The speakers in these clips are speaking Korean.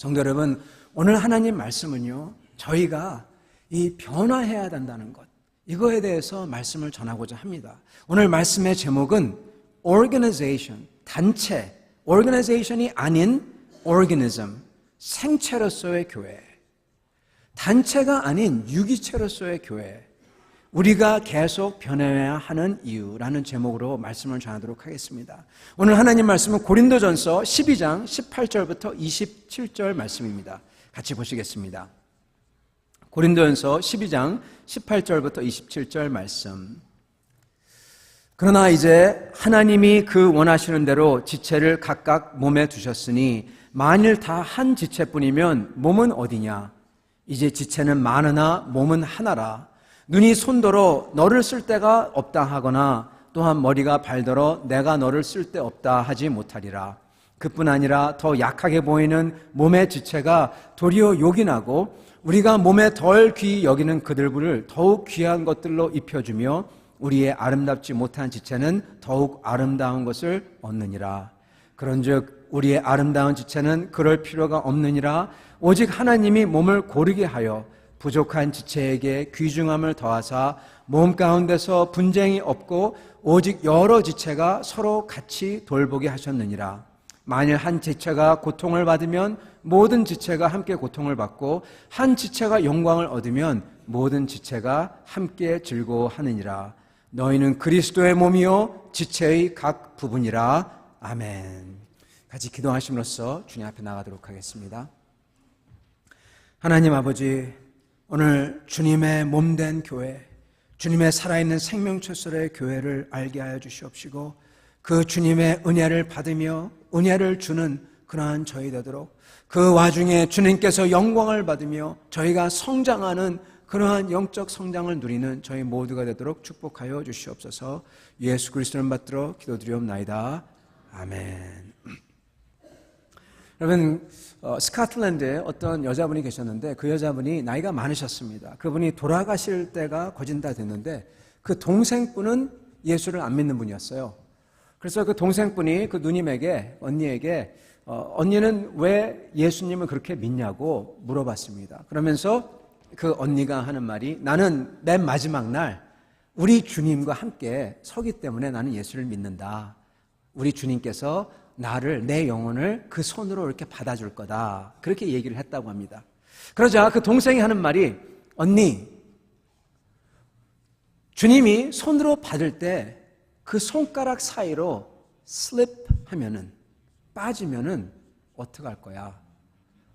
성도 여러분, 오늘 하나님 말씀은요, 저희가 이 변화해야 된다는 것, 이거에 대해서 말씀을 전하고자 합니다. 오늘 말씀의 제목은 organization, 단체, organization이 아닌 organism, 생체로서의 교회, 단체가 아닌 유기체로서의 교회, 우리가 계속 변해야 하는 이유라는 제목으로 말씀을 전하도록 하겠습니다. 오늘 하나님 말씀은 고린도전서 12장 18절부터 27절 말씀입니다. 같이 보시겠습니다. 고린도전서 12장 18절부터 27절 말씀. 그러나 이제 하나님이 그 원하시는 대로 지체를 각각 몸에 두셨으니 만일 다 한 지체뿐이면 몸은 어디냐? 이제 지체는 많으나 몸은 하나라. 눈이 손더러 너를 쓸 데가 없다 하거나 또한 머리가 발더러 내가 너를 쓸 데 없다 하지 못하리라. 그뿐 아니라 더 약하게 보이는 몸의 지체가 도리어 요긴하고 우리가 몸에 덜 귀히 여기는 그들을 더욱 귀한 것들로 입혀주며 우리의 아름답지 못한 지체는 더욱 아름다운 것을 얻느니라. 그런즉 우리의 아름다운 지체는 그럴 필요가 없느니라. 오직 하나님이 몸을 고르게 하여 부족한 지체에게 귀중함을 더하사 몸 가운데서 분쟁이 없고 오직 여러 지체가 서로 같이 돌보게 하셨느니라. 만일 한 지체가 고통을 받으면 모든 지체가 함께 고통을 받고 한 지체가 영광을 얻으면 모든 지체가 함께 즐거워하느니라. 너희는 그리스도의 몸이요 지체의 각 부분이라. 아멘. 같이 기도하심으로써 주님 앞에 나가도록 하겠습니다. 하나님 아버지, 오늘 주님의 몸된 교회, 주님의 살아있는 생명철설의 교회를 알게 하여 주시옵시고 그 주님의 은혜를 받으며 은혜를 주는 그러한 저희 되도록, 그 와중에 주님께서 영광을 받으며 저희가 성장하는 그러한 영적 성장을 누리는 저희 모두가 되도록 축복하여 주시옵소서. 예수 그리스도를 받들어 기도드리옵나이다. 아멘. 여러분, 스코틀랜드에 어떤 여자분이 계셨는데 그 여자분이 나이가 많으셨습니다. 그분이 돌아가실 때가 거진 다 됐는데 그 동생분은 예수를 안 믿는 분이었어요. 그래서 그 동생분이 그 누님에게, 언니에게 언니는 왜 예수님을 그렇게 믿냐고 물어봤습니다. 그러면서 그 언니가 하는 말이, 나는 맨 마지막 날 우리 주님과 함께 서기 때문에 나는 예수를 믿는다. 우리 주님께서 나를, 내 영혼을 그 손으로 이렇게 받아줄 거다. 그렇게 얘기를 했다고 합니다. 그러자 그 동생이 하는 말이, 언니, 주님이 손으로 받을 때 그 손가락 사이로 슬립 하면은, 빠지면은 어떻게 할 거야?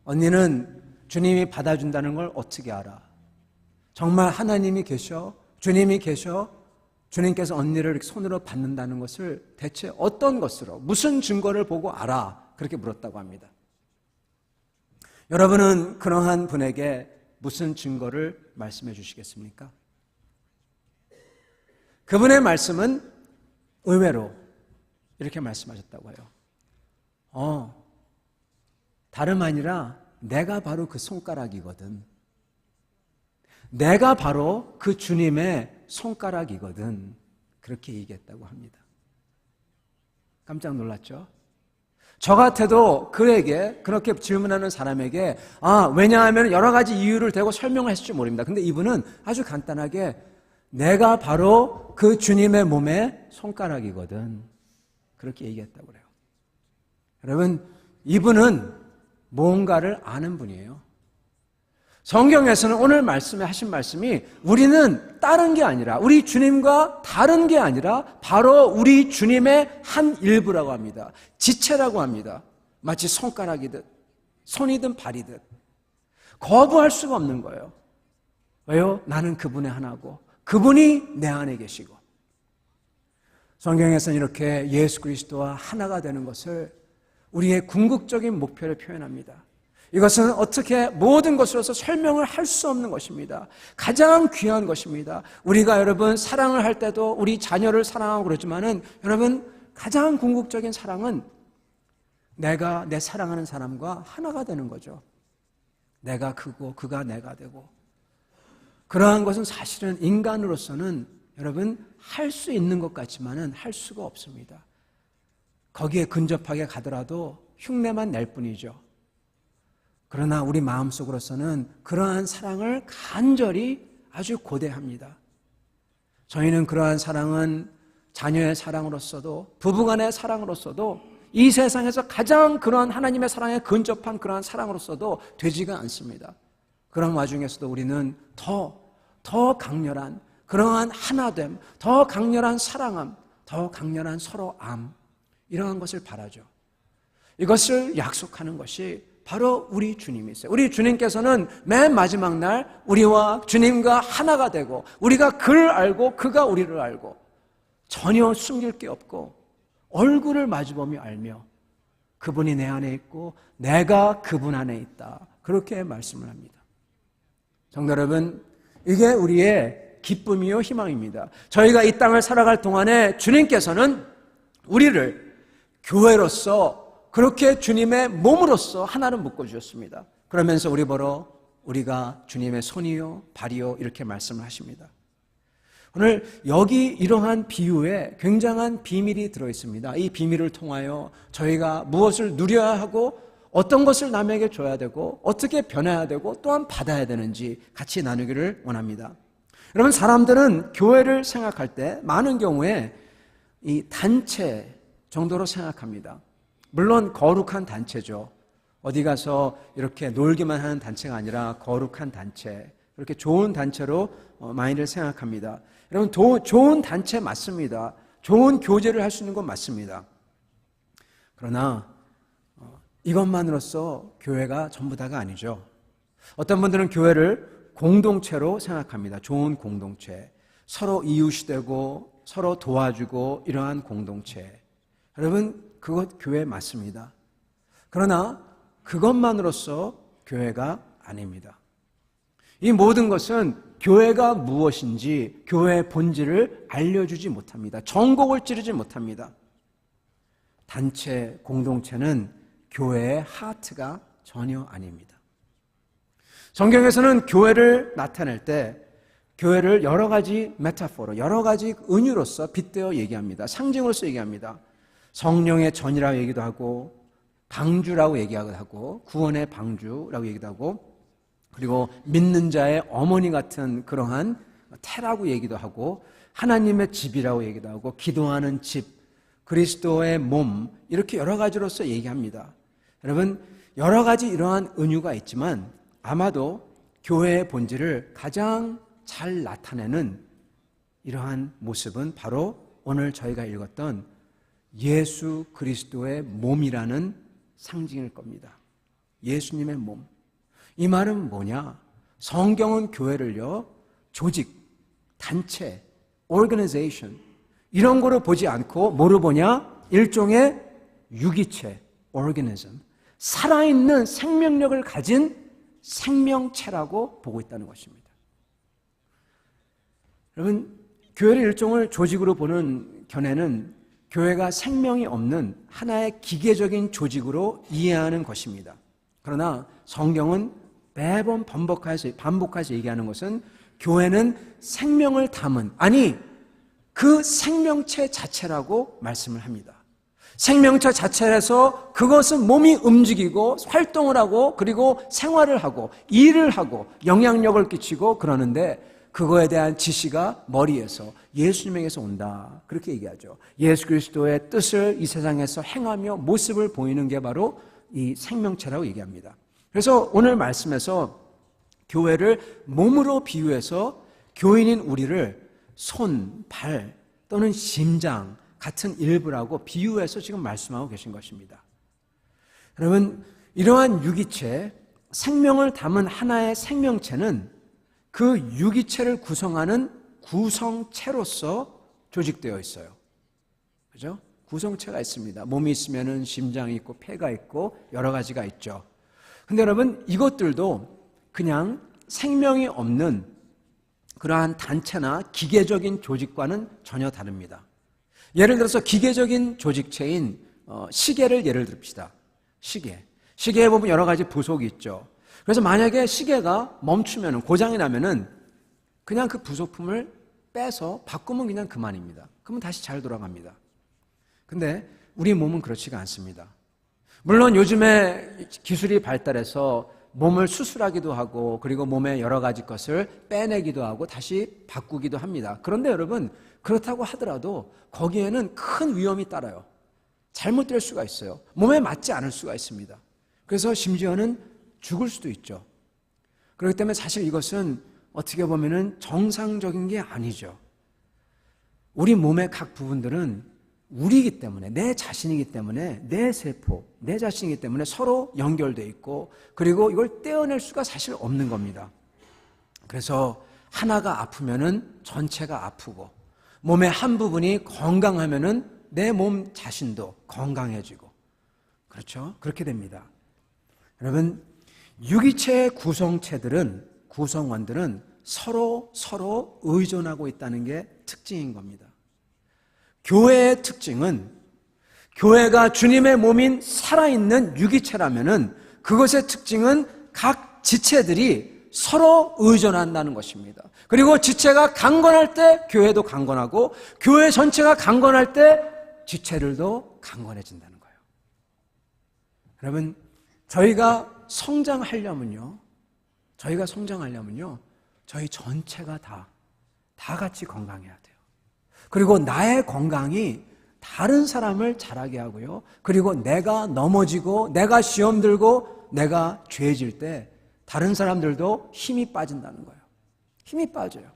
언니는 주님이 받아준다는 걸 어떻게 알아? 정말 하나님이 계셔? 주님이 계셔? 주님께서 언니를 이렇게 손으로 받는다는 것을 대체 어떤 것으로, 무슨 증거를 보고 알아? 그렇게 물었다고 합니다. 여러분은 그러한 분에게 무슨 증거를 말씀해 주시겠습니까? 그분의 말씀은 의외로 이렇게 말씀하셨다고 해요. 다름 아니라 내가 바로 그 손가락이거든. 내가 바로 그 주님의 손가락이거든. 그렇게 얘기했다고 합니다. 깜짝 놀랐죠? 저 같아도 그에게, 그렇게 질문하는 사람에게 왜냐하면 여러 가지 이유를 대고 설명을 했을지 모릅니다. 근데 이분은 아주 간단하게 내가 바로 그 주님의 몸의 손가락이거든. 그렇게 얘기했다고 그래요. 여러분, 이분은 뭔가를 아는 분이에요. 성경에서는 오늘 말씀에 하신 말씀이 우리는 다른 게 아니라, 우리 주님과 다른 게 아니라 바로 우리 주님의 한 일부라고 합니다. 지체라고 합니다. 마치 손가락이듯 손이든 발이든 거부할 수가 없는 거예요. 왜요? 나는 그분의 하나고 그분이 내 안에 계시고. 성경에서는 이렇게 예수 그리스도와 하나가 되는 것을 우리의 궁극적인 목표를 표현합니다. 이것은 어떻게 모든 것으로서 설명을 할 수 없는 것입니다. 가장 귀한 것입니다. 우리가 여러분 사랑을 할 때도 우리 자녀를 사랑하고 그러지만은 여러분 가장 궁극적인 사랑은 내가 내 사랑하는 사람과 하나가 되는 거죠. 내가 그고 그가 내가 되고. 그러한 것은 사실은 인간으로서는 여러분 할 수 있는 것 같지만은 할 수가 없습니다. 거기에 근접하게 가더라도 흉내만 낼 뿐이죠. 그러나 우리 마음속으로서는 그러한 사랑을 간절히 아주 고대합니다. 저희는 그러한 사랑은 자녀의 사랑으로서도 부부간의 사랑으로서도 이 세상에서 가장 그러한 하나님의 사랑에 근접한 그러한 사랑으로서도 되지가 않습니다. 그런 와중에서도 우리는 더 강렬한 그러한 하나됨, 더 강렬한 사랑함, 더 강렬한 서로암, 이러한 것을 바라죠. 이것을 약속하는 것이 바로 우리 주님이세요. 우리 주님께서는 맨 마지막 날 우리와 주님과 하나가 되고 우리가 그를 알고 그가 우리를 알고 전혀 숨길 게 없고 얼굴을 마주보며 알며 그분이 내 안에 있고 내가 그분 안에 있다. 그렇게 말씀을 합니다. 성도 여러분, 이게 우리의 기쁨이요 희망입니다. 저희가 이 땅을 살아갈 동안에 주님께서는 우리를 교회로서 그렇게 주님의 몸으로서 하나를 묶어주셨습니다. 그러면서 우리 보러 우리가 주님의 손이요 발이요 이렇게 말씀을 하십니다. 오늘 여기 이러한 비유에 굉장한 비밀이 들어있습니다. 이 비밀을 통하여 저희가 무엇을 누려야 하고 어떤 것을 남에게 줘야 되고 어떻게 변해야 되고 또한 받아야 되는지 같이 나누기를 원합니다. 여러분, 사람들은 교회를 생각할 때 많은 경우에 이 단체 정도로 생각합니다. 물론 거룩한 단체죠. 어디 가서 이렇게 놀기만 하는 단체가 아니라 거룩한 단체, 그렇게 좋은 단체로 많이들 생각합니다. 여러분, 좋은 단체 맞습니다. 좋은 교제를 할 수 있는 건 맞습니다. 그러나 이것만으로서 교회가 전부 다가 아니죠. 어떤 분들은 교회를 공동체로 생각합니다. 좋은 공동체, 서로 이웃이 되고 서로 도와주고 이러한 공동체. 여러분, 그것 교회 맞습니다. 그러나 그것만으로서 교회가 아닙니다. 이 모든 것은 교회가 무엇인지 교회의 본질을 알려주지 못합니다. 전곡을 찌르지 못합니다. 단체, 공동체는 교회의 하트가 전혀 아닙니다. 성경에서는 교회를 나타낼 때 교회를 여러 가지 메타포로, 여러 가지 은유로서 빗대어 얘기합니다. 상징으로서 얘기합니다. 성령의 전이라고 얘기도 하고 방주라고 얘기하기도 하고 구원의 방주라고 얘기도 하고 그리고 믿는 자의 어머니 같은 그러한 태라고 얘기도 하고 하나님의 집이라고 얘기도 하고 기도하는 집, 그리스도의 몸, 이렇게 여러 가지로서 얘기합니다. 여러분, 여러 가지 이러한 은유가 있지만 아마도 교회의 본질을 가장 잘 나타내는 이러한 모습은 바로 오늘 저희가 읽었던 예수 그리스도의 몸이라는 상징일 겁니다. 예수님의 몸. 이 말은 뭐냐? 성경은 교회를요, 조직, 단체, organization 이런 거로 보지 않고 뭐로 보냐? 일종의 유기체, organism. 살아있는 생명력을 가진 생명체라고 보고 있다는 것입니다. 여러분, 교회를 일종의 조직으로 보는 견해는 교회가 생명이 없는 하나의 기계적인 조직으로 이해하는 것입니다. 그러나 성경은 매번 반복해서 얘기하는 것은 교회는 생명을 담은, 아니 그 생명체 자체라고 말씀을 합니다. 생명체 자체에서 그것은 몸이 움직이고 활동을 하고 그리고 생활을 하고 일을 하고 영향력을 끼치고 그러는데 그거에 대한 지시가 머리에서 예수님에게서 온다. 그렇게 얘기하죠. 예수 그리스도의 뜻을 이 세상에서 행하며 모습을 보이는 게 바로 이 생명체라고 얘기합니다. 그래서 오늘 말씀에서 교회를 몸으로 비유해서 교인인 우리를 손, 발 또는 심장 같은 일부라고 비유해서 지금 말씀하고 계신 것입니다. 여러분, 이러한 유기체, 생명을 담은 하나의 생명체는 그 유기체를 구성하는 구성체로서 조직되어 있어요. 그죠? 구성체가 있습니다. 몸이 있으면은 심장이 있고 폐가 있고 여러 가지가 있죠. 근데 여러분, 이것들도 그냥 생명이 없는 그러한 단체나 기계적인 조직과는 전혀 다릅니다. 예를 들어서 기계적인 조직체인 시계를 예를 듭시다. 시계에 보면 여러 가지 부속이 있죠. 그래서 만약에 시계가 멈추면, 고장이 나면은 그냥 그 부속품을 빼서 바꾸면 그냥 그만입니다. 그러면 다시 잘 돌아갑니다. 근데 우리 몸은 그렇지가 않습니다. 물론 요즘에 기술이 발달해서 몸을 수술하기도 하고 그리고 몸의 여러 가지 것을 빼내기도 하고 다시 바꾸기도 합니다. 그런데 여러분, 그렇다고 하더라도 거기에는 큰 위험이 따라요. 잘못될 수가 있어요. 몸에 맞지 않을 수가 있습니다. 그래서 심지어는 죽을 수도 있죠. 그렇기 때문에 사실 이것은 어떻게 보면은 정상적인 게 아니죠. 우리 몸의 각 부분들은 우리이기 때문에, 내 자신이기 때문에, 내 세포, 내 자신이기 때문에 서로 연결되어 있고 그리고 이걸 떼어낼 수가 사실 없는 겁니다. 그래서 하나가 아프면은 전체가 아프고 몸의 한 부분이 건강하면은 내 몸 자신도 건강해지고, 그렇죠? 그렇게 됩니다. 여러분, 유기체의 구성원들은 서로 의존하고 있다는 게 특징인 겁니다. 교회의 특징은 교회가 주님의 몸인 살아있는 유기체라면은 그것의 특징은 각 지체들이 서로 의존한다는 것입니다. 그리고 지체가 강건할 때 교회도 강건하고 교회 전체가 강건할 때 지체들도 강건해진다는 거예요. 여러분, 저희가 성장하려면요, 저희 전체가 다 같이 건강해야 돼요. 그리고 나의 건강이 다른 사람을 자라게 하고요. 그리고 내가 넘어지고 내가 시험 들고 내가 죄질 때 다른 사람들도 힘이 빠진다는 거예요. 힘이 빠져요.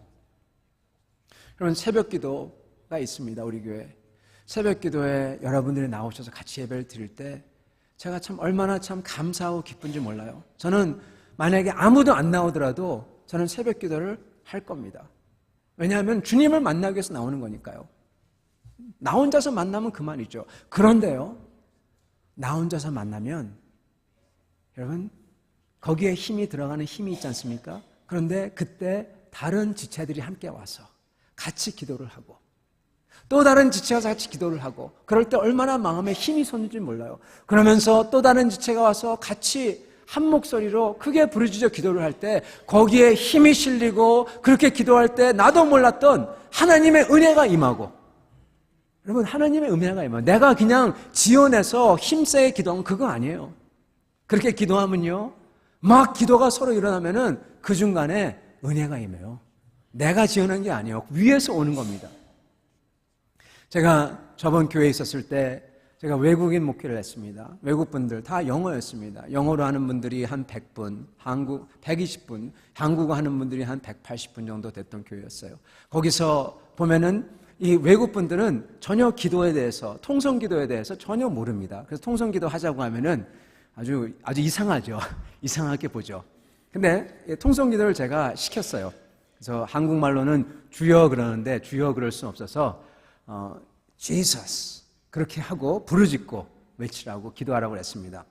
여러분, 새벽 기도가 있습니다. 우리 교회. 새벽 기도에 여러분들이 나오셔서 같이 예배를 드릴 때 제가 얼마나 감사하고 기쁜지 몰라요. 저는 만약에 아무도 안 나오더라도 저는 새벽 기도를 할 겁니다. 왜냐하면 주님을 만나기 위해서 나오는 거니까요. 나 혼자서 만나면 그만이죠. 그런데요, 나 혼자서 만나면 여러분, 거기에 힘이 들어가는 힘이 있지 않습니까? 그런데 그때 다른 지체들이 함께 와서 같이 기도를 하고 또 다른 지체가 같이 기도를 하고 그럴 때 얼마나 마음에 힘이 솟는지 몰라요. 그러면서 또 다른 지체가 와서 같이 한 목소리로 크게 부르짖어 기도를 할 때 거기에 힘이 실리고 그렇게 기도할 때 나도 몰랐던 하나님의 은혜가 임하고, 여러분, 하나님의 은혜가 임하고 내가 그냥 지어내서 힘세게 기도하면 그거 아니에요. 그렇게 기도하면요, 막 기도가 서로 일어나면은 그 중간에 은혜가 임해요. 내가 지어낸 게 아니에요. 위에서 오는 겁니다. 제가 저번 교회에 있었을 때 제가 외국인 목회를 했습니다. 외국 분들 다 영어였습니다. 영어로 하는 분들이 한 100분, 120분, 한국어 하는 분들이 한 180분 정도 됐던 교회였어요. 거기서 보면은 이 외국 분들은 전혀 기도에 대해서, 통성 기도에 대해서 전혀 모릅니다. 그래서 통성 기도 하자고 하면은 아주 이상하죠. 이상하게 보죠. 근데 통성 기도를 제가 시켰어요. 그래서 한국말로는 주여 그러는데 주여 그럴 수는 없어서 Jesus 그렇게 하고 부르짖고 외치라고 기도하라고 했습니다.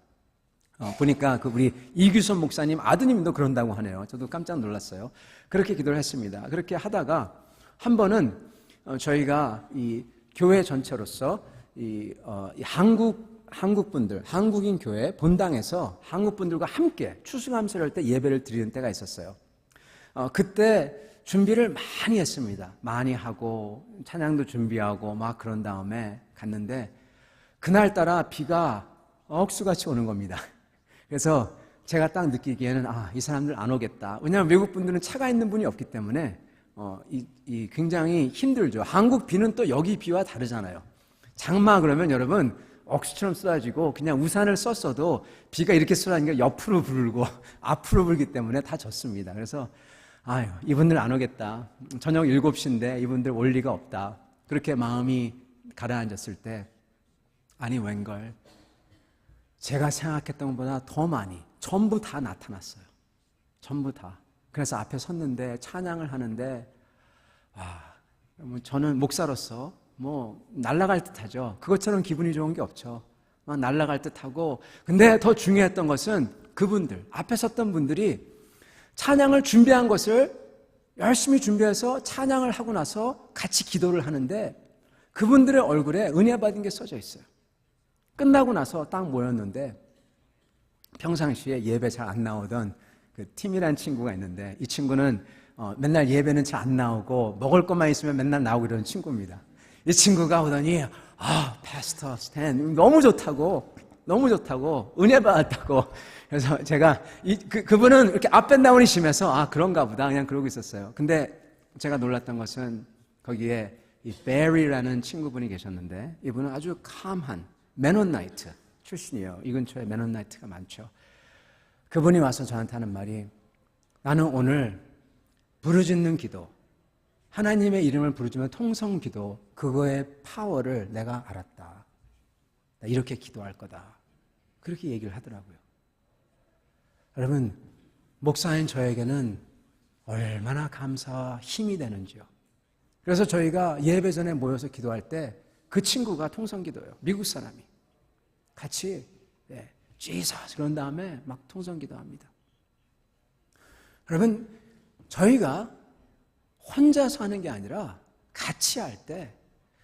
보니까 우리 이규선 목사님 아드님도 그런다고 하네요. 저도 깜짝 놀랐어요. 그렇게 기도를 했습니다. 그렇게 하다가 한 번은 저희가 이 교회 전체로서 한국분들, 한국인 교회 본당에서 한국분들과 함께 추수감사를 할 때 예배를 드리는 때가 있었어요. 그때 준비를 많이 했습니다. 많이 하고 찬양도 준비하고 막 그런 다음에 갔는데 그날따라 비가 억수같이 오는 겁니다. 그래서 제가 딱 느끼기에는 이 사람들 안 오겠다. 왜냐하면 외국 분들은 차가 있는 분이 없기 때문에 굉장히 힘들죠. 한국 비는 또 여기 비와 다르잖아요. 장마 그러면 여러분 억수처럼 쏟아지고 그냥 우산을 썼어도 비가 이렇게 쏟아지니까 옆으로 불고 앞으로 불기 때문에 다 젖습니다. 그래서 이분들 안 오겠다. 저녁 7시인데 이분들 올 리가 없다. 그렇게 마음이 가라앉았을 때 웬걸 제가 생각했던 것보다 더 많이 전부 다 나타났어요. 전부 다. 그래서 앞에 섰는데 찬양을 하는데 저는 목사로서 날아갈 듯하죠. 그것처럼 기분이 좋은 게 없죠. 막 날아갈 듯하고, 근데 더 중요했던 것은 그분들 앞에 섰던 분들이 찬양을 준비한 것을 열심히 준비해서 찬양을 하고 나서 같이 기도를 하는데 그분들의 얼굴에 은혜 받은 게 써져 있어요. 끝나고 나서 딱 모였는데 평상시에 예배 잘 안 나오던 그 팀이라는 친구가 있는데 이 친구는 맨날 예배는 잘 안 나오고 먹을 것만 있으면 맨날 나오고 이러는 친구입니다. 이 친구가 오더니 파스터 스탠 너무 좋다고 너무 좋다고, 은혜 받았다고. 그래서 제가 그분은 이렇게 업앤다운이 심해서 아 그런가 보다 그냥 그러고 있었어요. 근데 제가 놀랐던 것은 거기에 이 베리라는 친구분이 계셨는데 이분은 아주 캄한 메논나이트 출신이에요. 이 근처에 메논나이트가 많죠. 그분이 와서 저한테 하는 말이 나는 오늘 부르짖는 기도, 하나님의 이름을 부르짖는 통성 기도, 그거의 파워를 내가 알았다. 나 이렇게 기도할 거다. 그렇게 얘기를 하더라고요. 여러분, 목사인 저에게는 얼마나 감사와 힘이 되는지요. 그래서 저희가 예배 전에 모여서 기도할 때 그 친구가 통성기도예요. 미국 사람이. 같이 Jesus 그런 다음에 막 통성기도합니다. 여러분, 저희가 혼자서 하는 게 아니라 같이 할 때,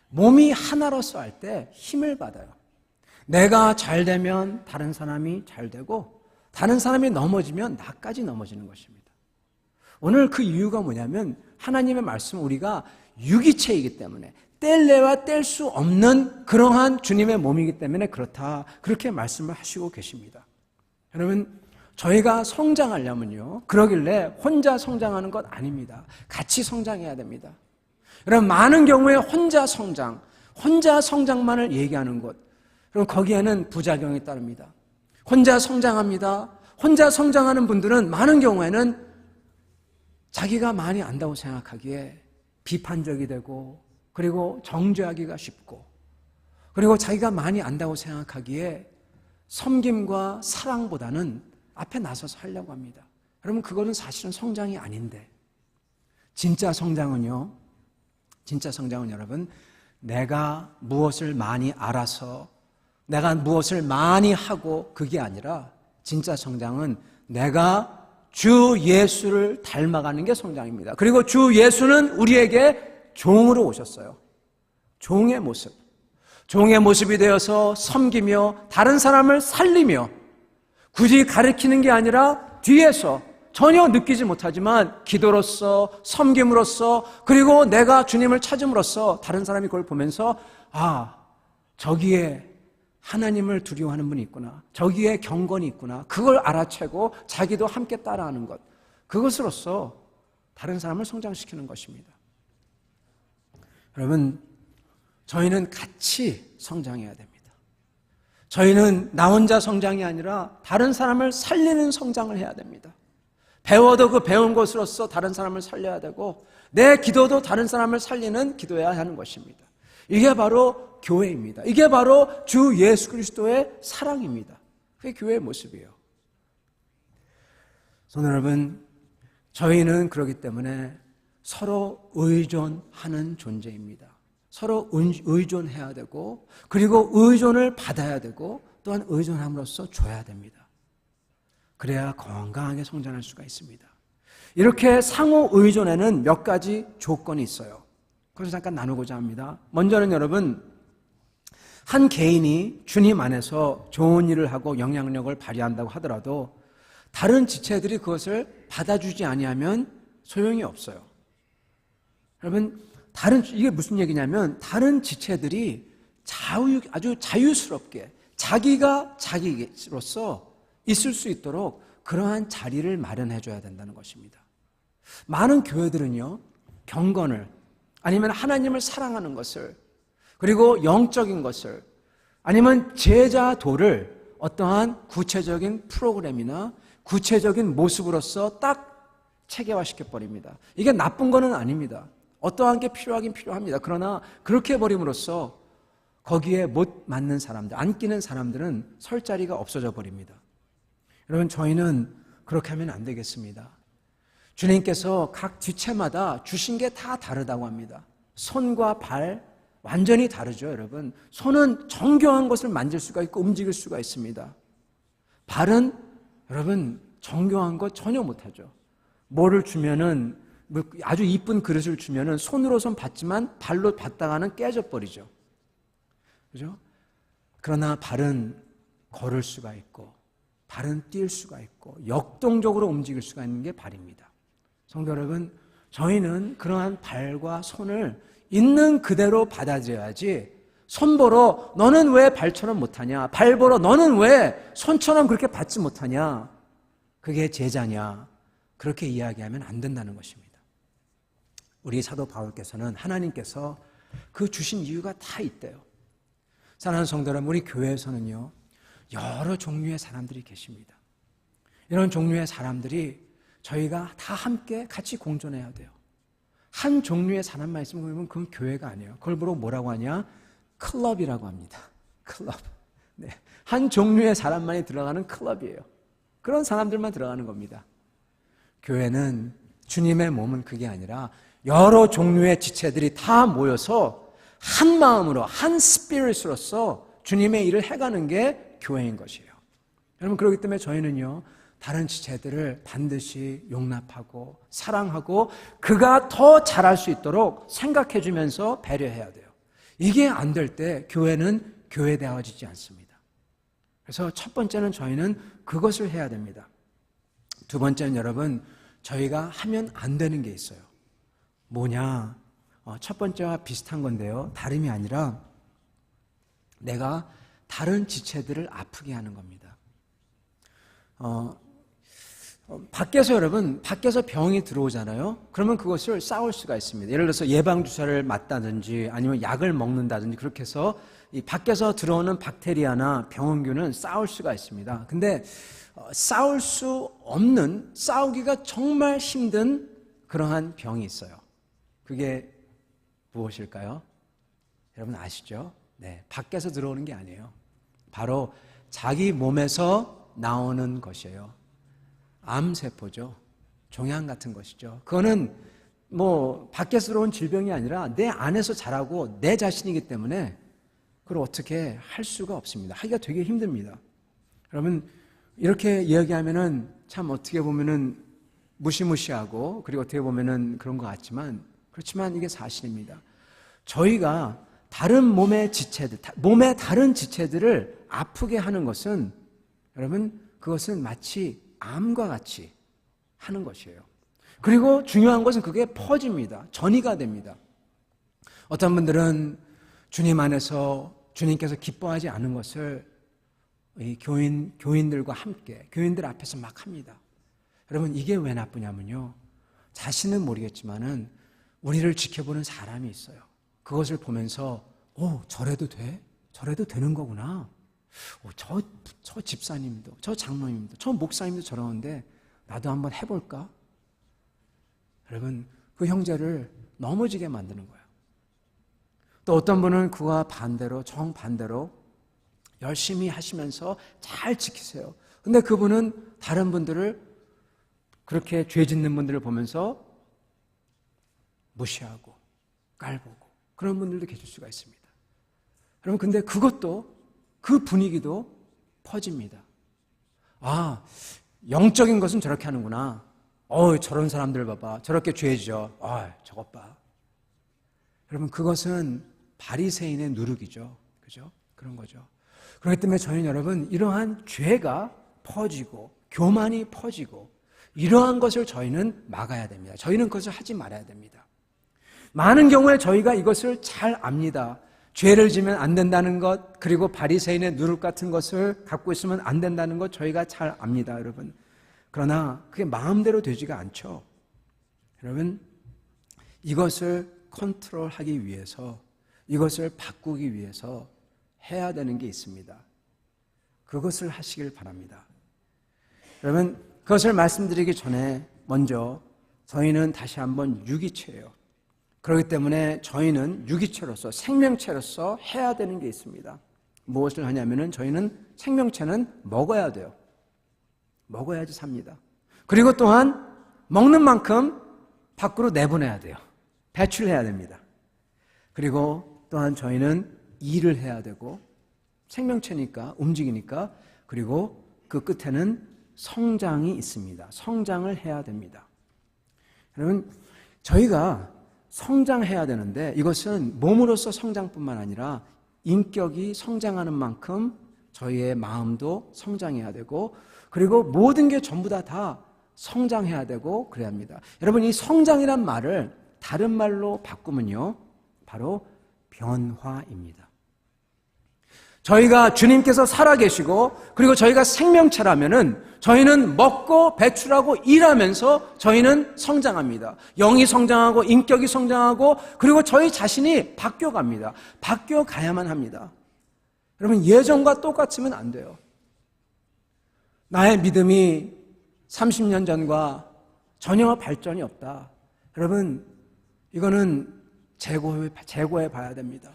몸이 하나로서 할 때 힘을 받아요. 내가 잘 되면 다른 사람이 잘 되고 다른 사람이 넘어지면 나까지 넘어지는 것입니다. 오늘 그 이유가 뭐냐면 하나님의 말씀 우리가 유기체이기 때문에 뗄래야 뗄 수 없는 그러한 주님의 몸이기 때문에 그렇다. 그렇게 말씀을 하시고 계십니다. 여러분, 저희가 성장하려면요. 그러길래 혼자 성장하는 것 아닙니다. 같이 성장해야 됩니다. 여러분, 많은 경우에 혼자 성장만을 얘기하는 것. 그럼 거기에는 부작용이 따릅니다. 혼자 성장합니다. 혼자 성장하는 분들은 많은 경우에는 자기가 많이 안다고 생각하기에 비판적이 되고 그리고 정죄하기가 쉽고 그리고 자기가 많이 안다고 생각하기에 섬김과 사랑보다는 앞에 나서서 하려고 합니다. 여러분 그거는 사실은 성장이 아닌데 진짜 성장은 여러분 내가 무엇을 많이 알아서 내가 무엇을 많이 하고 그게 아니라 진짜 성장은 내가 주 예수를 닮아가는 게 성장입니다. 그리고 주 예수는 우리에게 종으로 오셨어요. 종의 모습이 되어서 섬기며 다른 사람을 살리며 굳이 가르치는 게 아니라 뒤에서 전혀 느끼지 못하지만 기도로서 섬김으로써 그리고 내가 주님을 찾음으로써 다른 사람이 그걸 보면서 아 저기에 하나님을 두려워하는 분이 있구나. 저기에 경건이 있구나. 그걸 알아채고 자기도 함께 따라하는 것. 그것으로써 다른 사람을 성장시키는 것입니다. 여러분, 저희는 같이 성장해야 됩니다. 저희는 나 혼자 성장이 아니라 다른 사람을 살리는 성장을 해야 됩니다. 배워도 그 배운 것으로서 다른 사람을 살려야 되고 내 기도도 다른 사람을 살리는 기도해야 하는 것입니다. 이게 바로 교회입니다. 이게 바로 주 예수 그리스도의 사랑입니다. 그게 교회의 모습이에요. 성도 여러분, 저희는 그렇기 때문에 서로 의존하는 존재입니다. 서로 의존해야 되고 그리고 의존을 받아야 되고 또한 의존함으로써 줘야 됩니다. 그래야 건강하게 성장할 수가 있습니다. 이렇게 상호 의존에는 몇 가지 조건이 있어요. 그래서 잠깐 나누고자 합니다. 먼저는 여러분, 한 개인이 주님 안에서 좋은 일을 하고 영향력을 발휘한다고 하더라도 다른 지체들이 그것을 받아주지 아니하면 소용이 없어요. 여러분, 이게 무슨 얘기냐면 다른 지체들이 아주 자유스럽게 자기가 자기로서 있을 수 있도록 그러한 자리를 마련해 줘야 된다는 것입니다. 많은 교회들은요, 경건을 아니면 하나님을 사랑하는 것을 그리고 영적인 것을 아니면 제자도를 어떠한 구체적인 프로그램이나 구체적인 모습으로서 딱 체계화시켜버립니다. 이게 나쁜 거는 아닙니다. 어떠한 게 필요하긴 필요합니다. 그러나 그렇게 해버림으로써 거기에 못 맞는 사람들, 안 끼는 사람들은 설 자리가 없어져 버립니다. 여러분, 저희는 그렇게 하면 안 되겠습니다. 주님께서 각 지체마다 주신 게 다 다르다고 합니다. 손과 발 완전히 다르죠, 여러분. 손은 정교한 것을 만질 수가 있고 움직일 수가 있습니다. 발은 여러분 정교한 것 전혀 못하죠. 뭐를 주면은 아주 이쁜 그릇을 주면은 손으로선 받지만 발로 받다가는 깨져버리죠. 그죠? 그러나 발은 걸을 수가 있고 발은 뛸 수가 있고 역동적으로 움직일 수가 있는 게 발입니다. 성도 여러분, 저희는 그러한 발과 손을 있는 그대로 받아들여야지 손 보러 너는 왜 발처럼 못하냐? 발 보러 너는 왜 손처럼 그렇게 받지 못하냐? 그게 제자냐? 그렇게 이야기하면 안 된다는 것입니다. 우리 사도 바울께서는 하나님께서 그 주신 이유가 다 있대요. 사랑하는 성도 여러분, 우리 교회에서는요, 여러 종류의 사람들이 계십니다. 이런 종류의 사람들이 저희가 다 함께 같이 공존해야 돼요. 한 종류의 사람만 있으면 그건 교회가 아니에요. 그걸 보러 뭐라고 하냐? 클럽이라고 합니다. 클럽. 네. 한 종류의 사람만이 들어가는 클럽이에요. 그런 사람들만 들어가는 겁니다. 교회는 주님의 몸은 그게 아니라 여러 종류의 지체들이 다 모여서 한 마음으로, 한 스피릿으로서 주님의 일을 해가는 게 교회인 것이에요. 여러분, 그렇기 때문에 저희는요, 다른 지체들을 반드시 용납하고 사랑하고 그가 더 잘할 수 있도록 생각해 주면서 배려해야 돼요. 이게 안 될 때 교회는 교회되어지지 않습니다. 그래서 첫 번째는 저희는 그것을 해야 됩니다. 두 번째는 여러분, 저희가 하면 안 되는 게 있어요. 뭐냐? 첫 번째와 비슷한 건데요. 다름이 아니라 내가 다른 지체들을 아프게 하는 겁니다. 밖에서 여러분, 밖에서 병이 들어오잖아요. 그러면 그것을 싸울 수가 있습니다. 예를 들어서 예방주사를 맞다든지 아니면 약을 먹는다든지 그렇게 해서 이 밖에서 들어오는 박테리아나 병원균은 싸울 수가 있습니다. 근데 싸울 수 없는, 싸우기가 정말 힘든 그러한 병이 있어요. 그게 무엇일까요? 여러분 아시죠? 네, 밖에서 들어오는 게 아니에요. 바로 자기 몸에서 나오는 것이에요. 암세포죠. 종양 같은 것이죠. 그거는 뭐 밖에서 들어온 질병이 아니라 내 안에서 자라고 내 자신이기 때문에 그걸 어떻게 할 수가 없습니다. 하기가 되게 힘듭니다. 여러분, 이렇게 이야기하면은 참 어떻게 보면은 무시무시하고 그리고 어떻게 보면은 그런 것 같지만 그렇지만 이게 사실입니다. 저희가 다른 몸의 지체들, 몸의 다른 지체들을 아프게 하는 것은 여러분, 그것은 마치 암과 같이 하는 것이에요. 그리고 중요한 것은 그게 퍼집니다. 전이가 됩니다. 어떤 분들은 주님 안에서 주님께서 기뻐하지 않은 것을 이 교인들과 함께, 교인들 앞에서 막 합니다. 여러분, 이게 왜 나쁘냐면요, 자신은 모르겠지만은 우리를 지켜보는 사람이 있어요. 그것을 보면서 저래도 돼? 저래도 되는 거구나. 저 집사님도, 저 장로님도, 저 목사님도 저러는데 나도 한번 해볼까? 여러분, 그 형제를 넘어지게 만드는 거예요. 또 어떤 분은 그와 반대로, 정반대로 열심히 하시면서 잘 지키세요. 근데 그분은 다른 분들을, 그렇게 죄 짓는 분들을 보면서 무시하고 깔보고 그런 분들도 계실 수가 있습니다. 여러분, 근데 그것도, 그 분위기도 퍼집니다. 아, 영적인 것은 저렇게 하는구나. 저런 사람들 봐봐. 저렇게 죄지어. 저것 봐. 여러분, 그것은 바리새인의 누룩이죠. 그죠? 그런 거죠. 그렇기 때문에 저희는 여러분, 이러한 죄가 퍼지고 교만이 퍼지고 이러한 것을 저희는 막아야 됩니다. 저희는 그것을 하지 말아야 됩니다. 많은 경우에 저희가 이것을 잘 압니다. 죄를 지면 안 된다는 것, 그리고 바리새인의 누룩 같은 것을 갖고 있으면 안 된다는 것 저희가 잘 압니다, 여러분. 그러나 그게 마음대로 되지가 않죠. 여러분, 이것을 컨트롤하기 위해서, 이것을 바꾸기 위해서 해야 되는 게 있습니다. 그것을 하시길 바랍니다. 여러분, 그것을 말씀드리기 전에 먼저 저희는 다시 한번 유기체예요. 그렇기 때문에 저희는 유기체로서, 생명체로서 해야 되는 게 있습니다. 무엇을 하냐면은 저희는 생명체는 먹어야 돼요. 먹어야지 삽니다. 그리고 또한 먹는 만큼 밖으로 내보내야 돼요. 배출해야 됩니다. 그리고 또한 저희는 일을 해야 되고, 생명체니까, 움직이니까, 그리고 그 끝에는 성장이 있습니다. 성장을 해야 됩니다. 여러분, 저희가 성장해야 되는데 이것은 몸으로서 성장뿐만 아니라 인격이 성장하는 만큼 저희의 마음도 성장해야 되고, 그리고 모든 게 전부 다 성장해야 되고 그래야 합니다. 여러분, 이 성장이란 말을 다른 말로 바꾸면요, 바로 변화입니다. 저희가 주님께서 살아계시고 그리고 저희가 생명체라면은 저희는 먹고 배출하고 일하면서 저희는 성장합니다. 영이 성장하고 인격이 성장하고 그리고 저희 자신이 바뀌어갑니다. 바뀌어가야만 합니다. 여러분 예전과 똑같으면 안 돼요. 나의 믿음이 30년 전과 전혀 발전이 없다. 여러분 이거는 재고해 봐야 됩니다.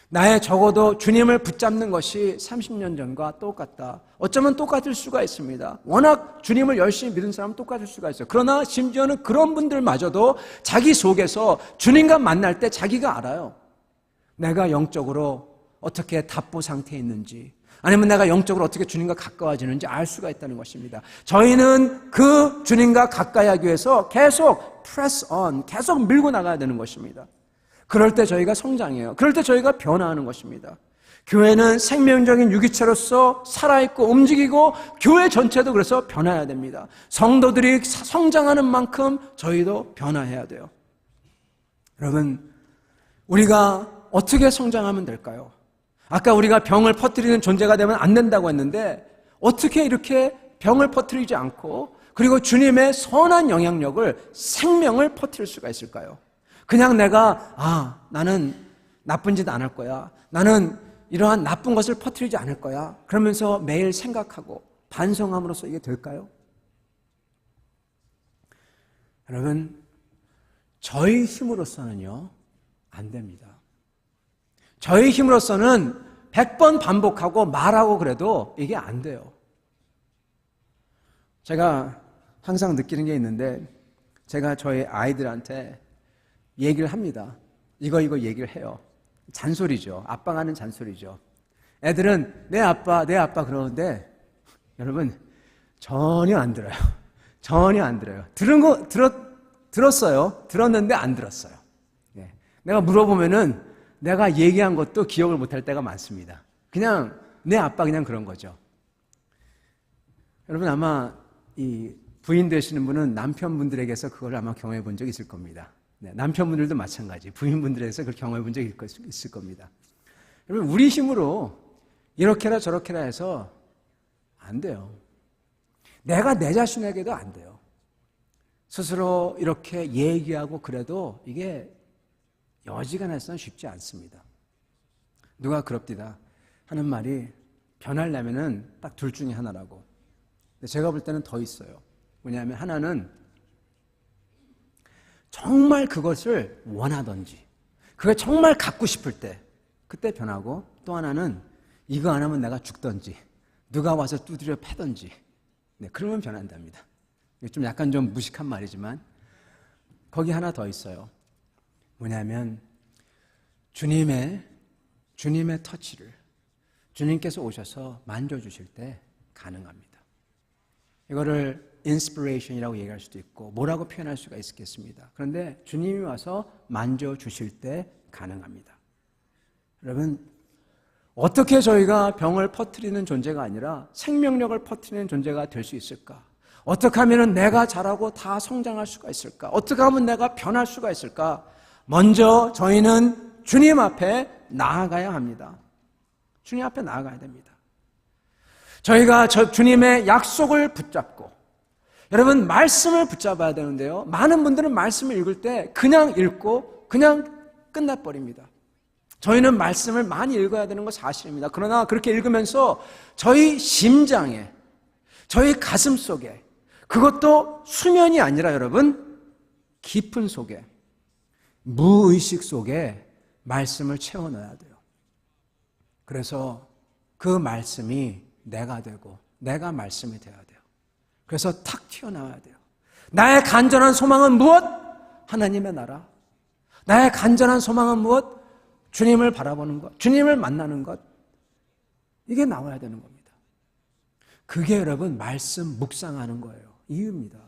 나의 적어도 주님을 붙잡는 것이 30년 전과 똑같다. 어쩌면 똑같을 수가 있습니다. 워낙 주님을 열심히 믿은 사람은 똑같을 수가 있어요. 그러나 심지어는 그런 분들마저도 자기 속에서 주님과 만날 때 자기가 알아요. 내가 영적으로 어떻게 답보 상태에 있는지 아니면 내가 영적으로 어떻게 주님과 가까워지는지 알 수가 있다는 것입니다. 저희는 그 주님과 가까이 하기 위해서 계속 press on, 계속 밀고 나가야 되는 것입니다. 그럴 때 저희가 성장해요. 그럴 때 저희가 변화하는 것입니다. 교회는 생명적인 유기체로서 살아있고 움직이고 교회 전체도 그래서 변화해야 됩니다. 성도들이 성장하는 만큼 저희도 변화해야 돼요. 여러분, 우리가 어떻게 성장하면 될까요? 아까 우리가 병을 퍼뜨리는 존재가 되면 안 된다고 했는데 어떻게 이렇게 병을 퍼뜨리지 않고 그리고 주님의 선한 영향력을 생명을 퍼뜨릴 수가 있을까요? 그냥 내가 나는 나쁜 짓 안 할 거야. 나는 이러한 나쁜 것을 퍼뜨리지 않을 거야. 그러면서 매일 생각하고 반성함으로써 이게 될까요? 여러분, 저희 힘으로서는요, 안 됩니다. 저희 힘으로서는 100번 반복하고 말하고 그래도 이게 안 돼요. 제가 항상 느끼는 게 있는데 제가 저희 아이들한테 얘기를 합니다. 이거 얘기를 해요. 잔소리죠. 아빠가 하는 잔소리죠. 애들은 내 아빠 그러는데 여러분 전혀 안 들어요. 전혀 안 들어요. 들었어요. 들었는데 안 들었어요. 네. 내가 물어보면은 내가 얘기한 것도 기억을 못할 때가 많습니다. 그냥 내 아빠 그냥 그런 거죠. 여러분 아마 이 부인 되시는 분은 남편분들에게서 그걸 아마 경험해 본 적이 있을 겁니다. 네, 남편분들도 마찬가지. 부인분들에게서 그걸 경험해 본 적이 있을 겁니다. 여러분 우리 힘으로 이렇게라 저렇게라 해서 안 돼요. 내가 내 자신에게도 안 돼요. 스스로 이렇게 얘기하고 그래도 이게 여지간해서는 쉽지 않습니다. 누가 그럽디다 하는 말이 변하려면은 딱 둘 중에 하나라고. 근데 제가 볼 때는 더 있어요. 뭐냐면 하나는 정말 그것을 원하던지 그게 정말 갖고 싶을 때 그때 변하고 또 하나는 이거 안 하면 내가 죽던지 누가 와서 두드려 패던지 네, 그러면 변한답니다. 좀 약간 좀 무식한 말이지만 거기 하나 더 있어요. 뭐냐면 주님의 터치를 주님께서 오셔서 만져주실 때 가능합니다. 이거를 인스피레이션이라고 얘기할 수도 있고 뭐라고 표현할 수가 있겠습니다. 그런데 주님이 와서 만져주실 때 가능합니다. 여러분 어떻게 저희가 병을 퍼뜨리는 존재가 아니라 생명력을 퍼뜨리는 존재가 될 수 있을까? 어떻게 하면 내가 자라고 다 성장할 수가 있을까? 어떻게 하면 내가 변할 수가 있을까? 먼저 저희는 주님 앞에 나아가야 합니다. 주님 앞에 나아가야 됩니다. 저희가 주님의 약속을 붙잡고 여러분 말씀을 붙잡아야 되는데요. 많은 분들은 말씀을 읽을 때 그냥 읽고 그냥 끝나버립니다. 저희는 말씀을 많이 읽어야 되는 건 사실입니다. 그러나 그렇게 읽으면서 저희 심장에 저희 가슴 속에 그것도 수면이 아니라 여러분 깊은 속에 무의식 속에 말씀을 채워넣어야 돼요. 그래서 그 말씀이 내가 되고 내가 말씀이 되어야 돼요. 그래서 탁 튀어나와야 돼요. 나의 간절한 소망은 무엇? 하나님의 나라. 나의 간절한 소망은 무엇? 주님을 바라보는 것, 주님을 만나는 것. 이게 나와야 되는 겁니다. 그게 여러분 말씀 묵상하는 거예요. 이유입니다.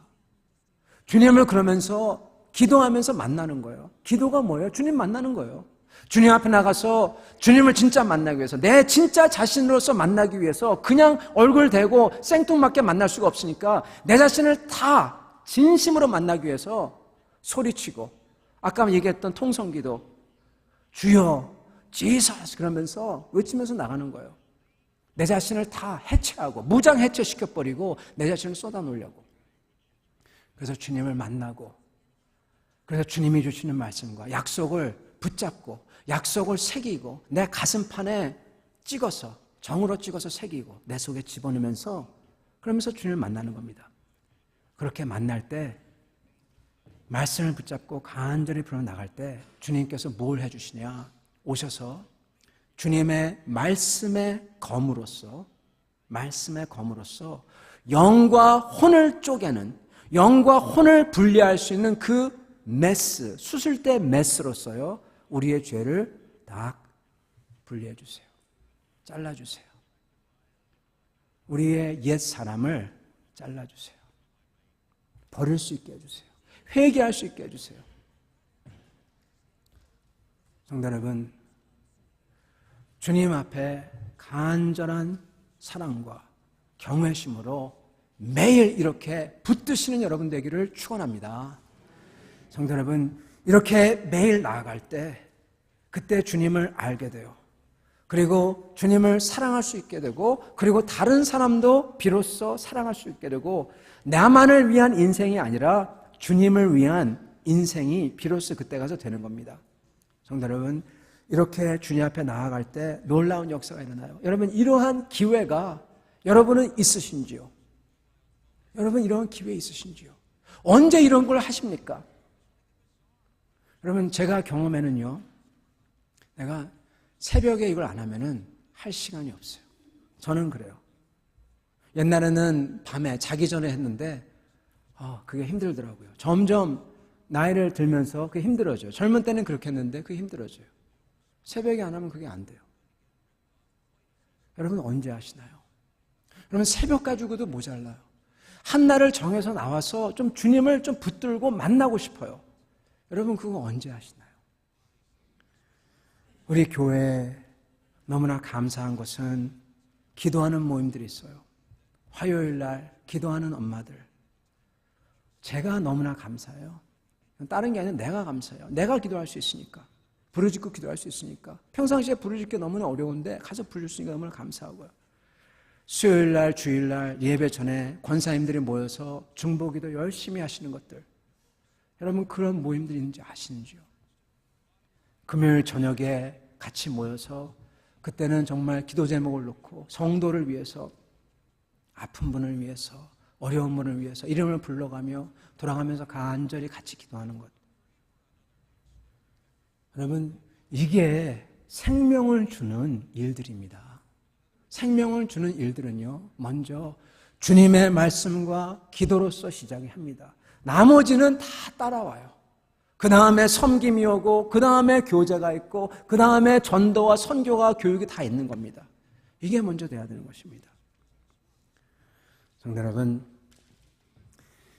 주님을 그러면서 기도하면서 만나는 거예요. 기도가 뭐예요? 주님 만나는 거예요. 주님 앞에 나가서 주님을 진짜 만나기 위해서 내 진짜 자신으로서 만나기 위해서 그냥 얼굴 대고 생뚱맞게 만날 수가 없으니까 내 자신을 다 진심으로 만나기 위해서 소리치고 아까 얘기했던 통성기도 주여 지저스 그러면서 외치면서 나가는 거예요. 내 자신을 다 해체하고 무장 해체시켜버리고 내 자신을 쏟아놓으려고. 그래서 주님을 만나고, 그래서 주님이 주시는 말씀과 약속을 붙잡고 약속을 새기고 내 가슴판에 찍어서, 정으로 찍어서 새기고 내 속에 집어넣으면서, 그러면서 주님을 만나는 겁니다. 그렇게 만날 때, 말씀을 붙잡고 간절히 불어나갈 때 주님께서 뭘 해주시냐? 오셔서 주님의 말씀의 검으로서 영과 혼을 쪼개는, 영과 혼을 분리할 수 있는 그 메스, 수술대 메스로서요, 우리의 죄를 다 분리해 주세요. 잘라주세요. 우리의 옛 사람을 잘라주세요. 버릴 수 있게 해주세요. 회개할 수 있게 해주세요. 성도 여러분, 주님 앞에 간절한 사랑과 경외심으로 매일 이렇게 붙드시는 여러분 되기를 축원합니다. 성도 여러분, 이렇게 매일 나아갈 때 그때 주님을 알게 돼요. 그리고 주님을 사랑할 수 있게 되고, 그리고 다른 사람도 비로소 사랑할 수 있게 되고, 나만을 위한 인생이 아니라 주님을 위한 인생이 비로소 그때 가서 되는 겁니다. 성도 여러분, 이렇게 주님 앞에 나아갈 때 놀라운 역사가 일어나요. 여러분, 이러한 기회가 여러분은 있으신지요? 여러분, 이러한 기회 있으신지요? 언제 이런 걸 하십니까? 여러분, 제가 경험에는요, 내가 새벽에 이걸 안 하면은 할 시간이 없어요. 저는 그래요. 옛날에는 밤에 자기 전에 했는데 그게 힘들더라고요. 점점 나이를 들면서 그게 힘들어져요. 젊은 때는 그렇게 했는데 그게 힘들어져요. 새벽에 안 하면 그게 안 돼요. 여러분, 언제 하시나요? 여러분, 새벽 가지고도 모자라요. 한날을 정해서 나와서 좀 주님을 좀 붙들고 만나고 싶어요. 여러분, 그거 언제 하시나요? 우리 교회에 너무나 감사한 것은 기도하는 모임들이 있어요. 화요일 날 기도하는 엄마들. 제가 너무나 감사해요. 다른 게 아니라 내가 감사해요. 내가 기도할 수 있으니까. 부르짖고 기도할 수 있으니까. 평상시에 부르짖기 너무나 어려운데 가서 부를 수 있으니까 너무나 감사하고요. 수요일 날, 주일 날 예배 전에 권사님들이 모여서 중보기도 열심히 하시는 것들. 여러분, 그런 모임들이 있는지 아시는지요? 금요일 저녁에 같이 모여서 그때는 정말 기도 제목을 놓고 성도를 위해서, 아픈 분을 위해서, 어려운 분을 위해서 이름을 불러가며 돌아가면서 간절히 같이 기도하는 것. 여러분, 이게 생명을 주는 일들입니다. 생명을 주는 일들은요, 먼저 주님의 말씀과 기도로서 시작이 합니다. 나머지는 다 따라와요. 그 다음에 섬김이 오고, 그 다음에 교제가 있고, 그 다음에 전도와 선교와 교육이 다 있는 겁니다. 이게 먼저 돼야 되는 것입니다. 성도 여러분,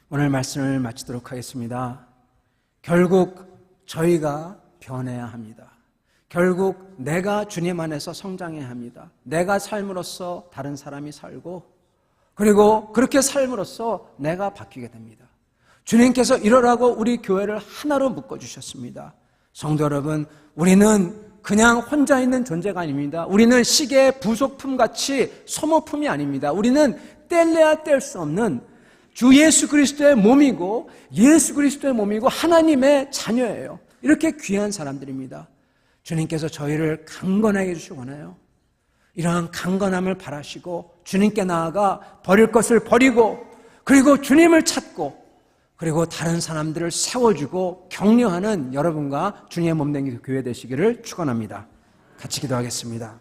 오늘 말씀을 마치도록 하겠습니다. 결국 저희가 변해야 합니다. 결국 내가 주님 안에서 성장해야 합니다. 내가 삶으로써 다른 사람이 살고, 그리고 그렇게 삶으로써 내가 바뀌게 됩니다. 주님께서 이러라고 우리 교회를 하나로 묶어주셨습니다. 성도 여러분, 우리는 그냥 혼자 있는 존재가 아닙니다. 우리는 시계의 부속품같이 소모품이 아닙니다. 우리는 뗄래야 뗄 수 없는 주 예수 그리스도의 몸이고, 예수 그리스도의 몸이고 하나님의 자녀예요. 이렇게 귀한 사람들입니다. 주님께서 저희를 강건하게 해주시기 원해요. 이러한 강건함을 바라시고 주님께 나아가 버릴 것을 버리고, 그리고 주님을 찾고, 그리고 다른 사람들을 세워주고 격려하는 여러분과 주님의 몸된 교회 되시기를 축원합니다. 같이 기도하겠습니다.